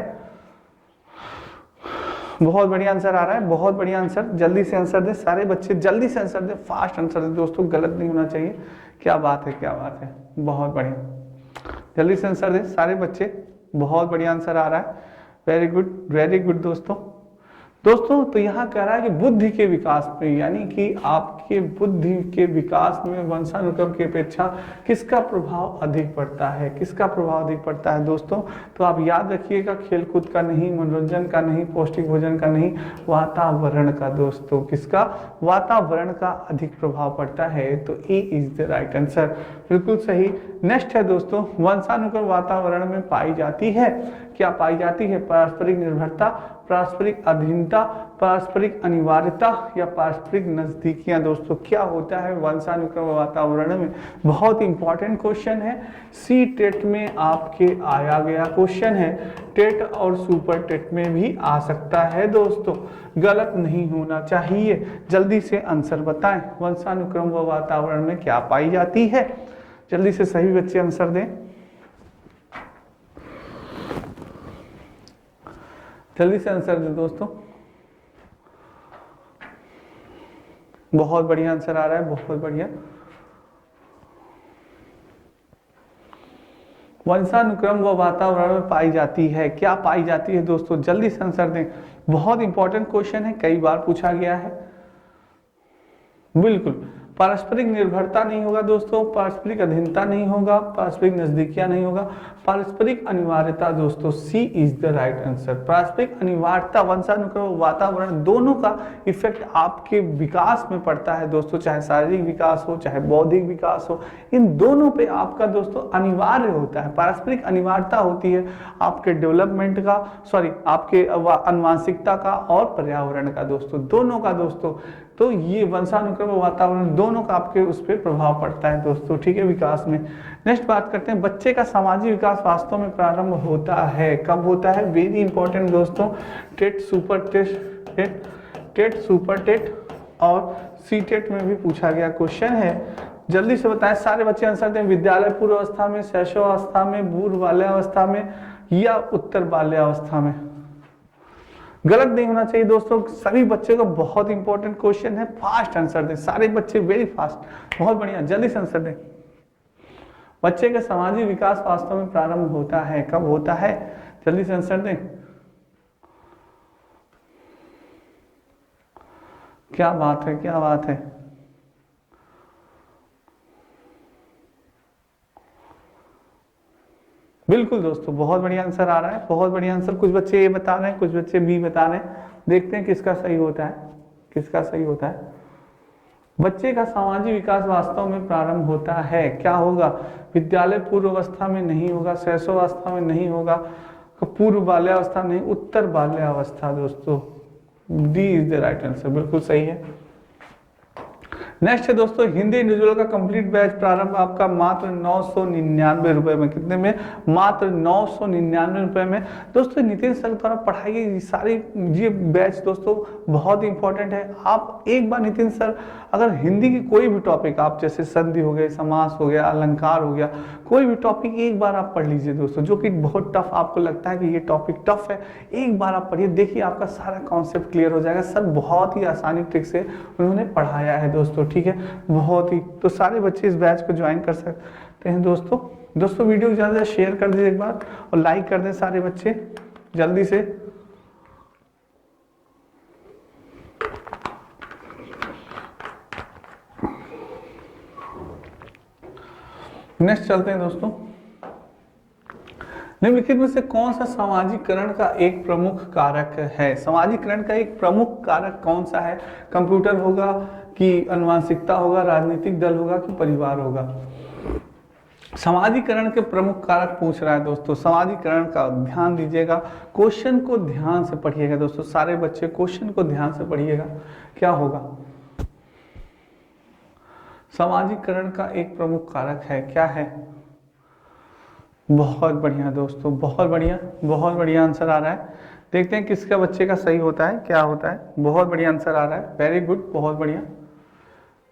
Speaker 1: बहुत बढ़िया आंसर आ रहा है, बहुत बढ़िया आंसर। जल्दी से आंसर दें, सारे बच्चे जल्दी से आंसर दें, फास्ट आंसर दें दोस्तों, गलत नहीं होना चाहिए। क्या बात है, क्या बात है, बहुत बढ़िया। जल्दी से आंसर दें सारे बच्चे, बहुत बढ़िया आंसर आ रहा है। वेरी गुड, वेरी गुड दोस्तों। तो यहाँ कह रहा है कि बुद्धि के विकास में, यानी कि आपके बुद्धि के विकास में वंशानुक्रम की अपेक्षा किसका प्रभाव अधिक पड़ता है? किसका प्रभाव अधिक पड़ता है दोस्तों? तो आप याद रखिएगा, खेलकूद का नहीं, मनोरंजन का नहीं, पौष्टिक भोजन का नहीं, वातावरण का दोस्तों। किसका? वातावरण का अधिक प्रभाव पड़ता है। तो ए इज द राइट आंसर, बिल्कुल सही। नेक्स्ट है दोस्तों, वंशानुक्रम वातावरण में पाई जाती है। क्या पाई जाती है? पारस्परिक निर्भरता, पारस्परिक अधीनता, पारस्परिक अनिवार्यता या पारस्परिक नजदीकियां दोस्तों। क्या होता है वंशानुक्रम वातावरण में? बहुत इंपॉर्टेंट क्वेश्चन है, सी टेट में आपके आया गया क्वेश्चन है, टेट और सुपर टेट में भी आ सकता है दोस्तों, गलत नहीं होना चाहिए। जल्दी से आंसर बताएं, वंशानुक्रम व वातावरण में क्या पाई जाती है? जल्दी से सभी बच्चे आंसर दें, जल्दी से आंसर दें दोस्तों। बहुत बढ़िया आंसर आ रहा है, बहुत बढ़िया। वंशानुक्रम व वातावरण में पाई जाती है। क्या पाई जाती है दोस्तों? जल्दी से आंसर दें, बहुत इंपॉर्टेंट क्वेश्चन है, कई बार पूछा गया है। बिल्कुल, पारस्परिक निर्भरता नहीं होगा दोस्तों, पारस्परिक अधीनता नहीं होगा, पारस्परिक नजदीकियां नहीं होगा, पारस्परिक अनिवार्यता दोस्तों, सी इज द राइट आंसर। पारस्परिक अनिवार्यता, वंशानुक्रम, वातावरण, दोनों का इफेक्ट आपके विकास में पड़ता है दोस्तों, चाहे शारीरिक विकास हो चाहे बौद्धिक विकास हो, इन दोनों पे आपका दोस्तों अनिवार्य होता है। पारस्परिक अनिवार्यता होती है आपके डेवलपमेंट का, सॉरी आपके आनुवांशिकता का और पर्यावरण का दोस्तों, दोनों का दोस्तों। तो ये वंशानुक्रम और वातावरण दोनों का आपके उस पर प्रभाव पड़ता है दोस्तों, ठीक है, विकास में। नेक्स्ट बात करते हैं, बच्चे का सामाजिक विकास वास्तव में प्रारंभ होता है, कब होता है? वेरी इंपॉर्टेंट दोस्तों, टेट सुपर टेट और सी टेट में भी पूछा गया क्वेश्चन है। जल्दी से बताएं, सारे बच्चे आंसर दें। विद्यालय पूर्व अवस्था में, शैशवावस्था में, पूर्व बाल्यावस्था में या उत्तर बाल्यावस्था में? गलत नहीं होना चाहिए दोस्तों, सभी बच्चे का बहुत इंपॉर्टेंट क्वेश्चन है, फास्ट आंसर दें, सारे बच्चे वेरी फास्ट, बहुत बढ़िया, जल्दी से आंसर दें। बच्चे का सामाजिक विकास वास्तव में प्रारंभ होता है, कब होता है? जल्दी से आंसर दें। क्या बात है, क्या बात है। बिल्कुल दोस्तों, बहुत बढ़िया आंसर आ रहा है, बहुत बढ़िया आंसर। कुछ बच्चे ए बता रहे हैं, कुछ बच्चे बी बता रहे हैं, देखते हैं किसका सही होता है, किसका सही होता है। बच्चे का सामाजिक विकास वास्तव में प्रारंभ होता है, क्या होगा? विद्यालय पूर्व अवस्था में नहीं होगा, शैशवावस्था में नहीं होगा, पूर्व बाल्यावस्था नहीं, उत्तर बाल्यावस्था दोस्तों, D is the right answer, बिल्कुल सही है। नेक्स्ट है दोस्तों, हिंदी इंडिविजुअल का कंप्लीट बैच प्रारंभ आपका मात्र 999 रुपए में। कितने में? मात्र 999 रुपए में। दोस्तों नितिन सर द्वारा पढ़ाई गई सारी ये बैच दोस्तों बहुत इंपॉर्टेंट है। आप एक बार नितिन सर अगर हिंदी की कोई भी टॉपिक, आप जैसे संधि हो गए, समास हो गया, अलंकार हो गया, कोई भी टॉपिक एक बार आप पढ़ लीजिए दोस्तों, जो कि बहुत टफ आपको लगता है कि ये टॉपिक टफ है, एक बार आप पढ़िए, देखिए आपका सारा कॉन्सेप्ट क्लियर हो जाएगा। सर बहुत ही आसानी ट्रिक से उन्होंने पढ़ाया है दोस्तों, ठीक है, बहुत ही। तो सारे बच्चे इस बैच को ज्वाइन कर सकते हैं दोस्तों। दोस्तों वीडियो को ज़्यादा शेयर कर दीजिए एक बार और लाइक कर दें सारे बच्चे जल्दी से। नेक्स्ट चलते हैं दोस्तों, निम्नलिखित में से कौन सा सामाजिकरण का एक प्रमुख कारक है? सामाजिकरण का एक प्रमुख कारक कौन सा है? कंप्यूटर होगा कि आनुवंशिकता होगा, राजनीतिक दल होगा कि परिवार होगा? समाजीकरण के प्रमुख कारक पूछ रहा है दोस्तों। समाजीकरण का ध्यान दीजिएगा, क्वेश्चन को ध्यान से पढ़िएगा दोस्तों, सारे बच्चे क्वेश्चन को ध्यान से पढ़िएगा। क्या होगा? समाजीकरण का एक प्रमुख कारक है, क्या है? बहुत बढ़िया दोस्तों, बहुत बढ़िया, बहुत बढ़िया आंसर आ रहा है। देखते हैं किसका बच्चे का सही होता है, क्या होता है। बहुत बढ़िया आंसर आ रहा है, वेरी गुड, बहुत बढ़िया।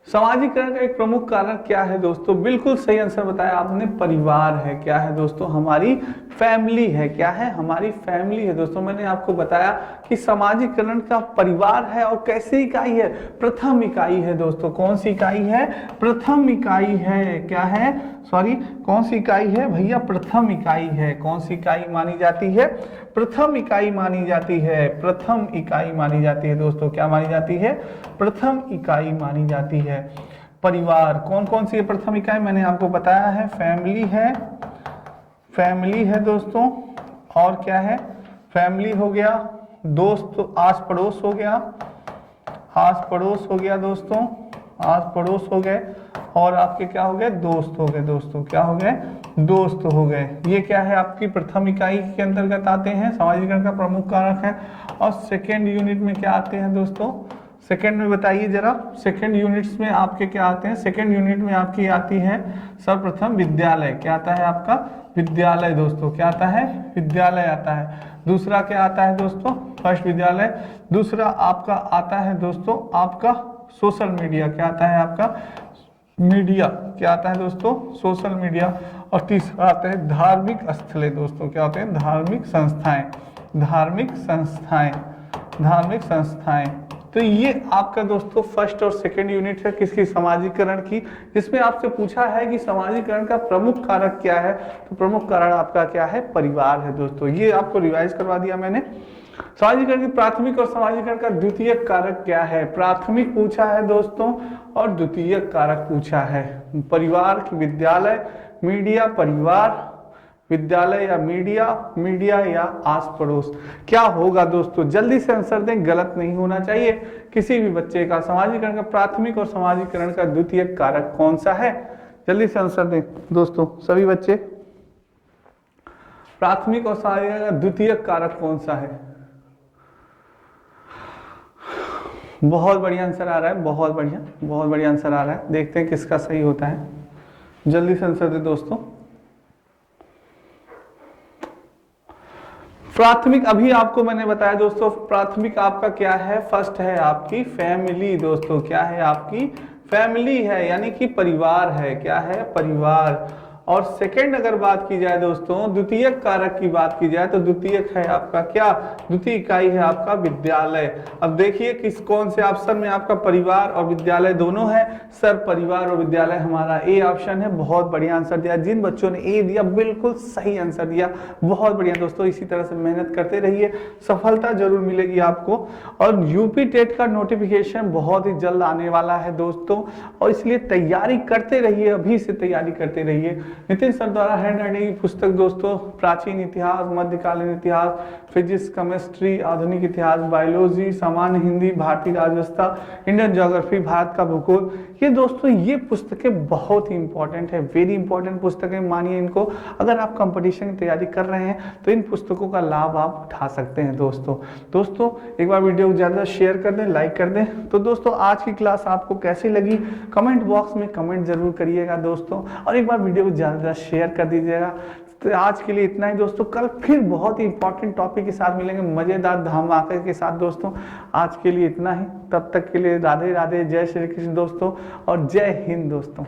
Speaker 1: समाजीकरण का एक प्रमुख कारण क्या है दोस्तों? बिल्कुल सही आंसर बताया आपने, परिवार है। क्या है दोस्तों? हमारी फैमिली है। क्या है? हमारी फैमिली है दोस्तों। मैंने आपको बताया कि समाजीकरण का परिवार है और कैसी इकाई है? प्रथम इकाई है दोस्तों। कौन सी इकाई है? प्रथम इकाई है। क्या है? सॉरी, कौन सी इकाई है भैया? प्रथम इकाई है। कौन सी इकाई मानी जाती है? प्रथम इकाई मानी जाती है। प्रथम इकाई मानी जाती है दोस्तों। क्या मानी जाती है? प्रथम इकाई मानी जाती है। परिवार कौन कौन सी प्रथम इकाई मैंने आपको बताया है? फैमिली है, फैमिली है दोस्तों, और क्या है? फैमिली हो गया, दोस्त आस पड़ोस हो गया, आस पड़ोस हो गया दोस्तों, आस पड़ोस हो गए, और आपके क्या हो गए? दोस्त हो गए दोस्तों। क्या हो गए? दोस्त हो गए। ये क्या है? आपकी प्रथम इकाई के अंतर्गत आते हैं, समाजीकरण का प्रमुख कारक है। और सेकेंड यूनिट में क्या आते हैं दोस्तों? सेकेंड में बताइए जरा, सेकेंड यूनिट्स में आपके क्या आते हैं? सेकेंड यूनिट में आपकी आती है सर्वप्रथम विद्यालय। क्या आता है आपका? विद्यालय दोस्तों। क्या आता है? विद्यालय आता है। दूसरा क्या आता है दोस्तों? फर्स्ट विद्यालय। दूसरा आपका आता है दोस्तों आपका सोशल मीडिया। क्या आता है आपका? मीडिया। क्या आता है दोस्तों? Social media. और तीसरा आता है धार्मिक स्थलें दोस्तों। क्या होते हैं? धार्मिक संस्थाएं, धार्मिक संस्थाएं, धार्मिक संस्थाएं। तो ये आपका दोस्तों फर्स्ट और सेकंड यूनिट है किसकी? समाजीकरण की, जिसमें आपसे पूछा है कि समाजीकरण का प्रमुख कारक क्या है। तो प्रमुख कारण आपका क्या है? परिवार है दोस्तों। ये आपको रिवाइज करवा दिया मैंने। सामाजिकरण की प्राथमिक और सामाजिकरण का द्वितीयक कारक क्या है? प्राथमिक पूछा है दोस्तों और द्वितीयक कारक पूछा है। परिवार की विद्यालय, मीडिया, परिवार, विद्यालय या मीडिया, मीडिया या आस पड़ोस। क्या होगा दोस्तों? जल्दी से आंसर दें, गलत नहीं होना चाहिए किसी भी बच्चे का। सामाजिकरण का प्राथमिक और सामाजिकरण का द्वितीयक कारक कौन सा है? जल्दी से आंसर दें दोस्तों सभी बच्चे। प्राथमिक और सामाजिकरण का द्वितीयक कारक कौन सा है? बहुत बढ़िया आंसर आ रहा है, बहुत बढ़िया आंसर आ रहा है। देखते हैं किसका सही होता है। जल्दी से आंसर दे दोस्तों। प्राथमिक अभी आपको मैंने बताया दोस्तों, प्राथमिक आपका क्या है? फर्स्ट है आपकी फैमिली दोस्तों। क्या है? आपकी फैमिली है, यानी कि परिवार है। क्या है? परिवार। और सेकंड अगर बात की जाए दोस्तों, द्वितीयक कारक की बात की जाए तो द्वितीयक है आपका क्या? द्वितीय इकाई है आपका विद्यालय। अब देखिए किस कौन से ऑप्शन में आपका परिवार और विद्यालय दोनों है। सर परिवार और विद्यालय हमारा ए ऑप्शन है। बहुत बढ़िया आंसर दिया। जिन बच्चों ने ए दिया बिल्कुल सही आंसर दिया, बहुत बढ़िया दोस्तों। इसी तरह से मेहनत करते रहिए, सफलता जरूर मिलेगी आपको। और यूपी टेट का नोटिफिकेशन बहुत ही जल्द आने वाला है दोस्तों, और इसलिए तैयारी करते रहिए, अभी से तैयारी करते रहिए। नितिन सर द्वारा हैंड राइटिंग की पुस्तक दोस्तों, प्राचीन इतिहास, मध्यकालीन इतिहास, फिजिक्स, केमिस्ट्री, आधुनिक इतिहास, बायोलॉजी, सामान्य हिंदी, भारतीय राज्यवस्था, इंडियन ज्योग्राफी, भारत का भूगोल, ये दोस्तों ये पुस्तकें बहुत ही इंपॉर्टेंट है, वेरी इंपॉर्टेंट पुस्तकें मानिए इनको। अगर आप कंपटीशन की तैयारी कर रहे हैं तो इन पुस्तकों का लाभ आप उठा सकते हैं दोस्तों। एक बार वीडियो को ज़्यादा शेयर कर दें, लाइक कर दें। तो दोस्तों आज की क्लास आपको कैसी लगी कमेंट बॉक्स में कमेंट जरूर करिएगा दोस्तों, और एक बार वीडियो को ज़्यादा शेयर कर दीजिएगा। तो आज के लिए इतना ही दोस्तों, कल फिर बहुत ही इंपॉर्टेंट टॉपिक के साथ मिलेंगे, मजेदार धमाके के साथ दोस्तों। आज के लिए इतना ही, तब तक के लिए राधे राधे, जय श्री कृष्ण दोस्तों, और जय हिंद दोस्तों।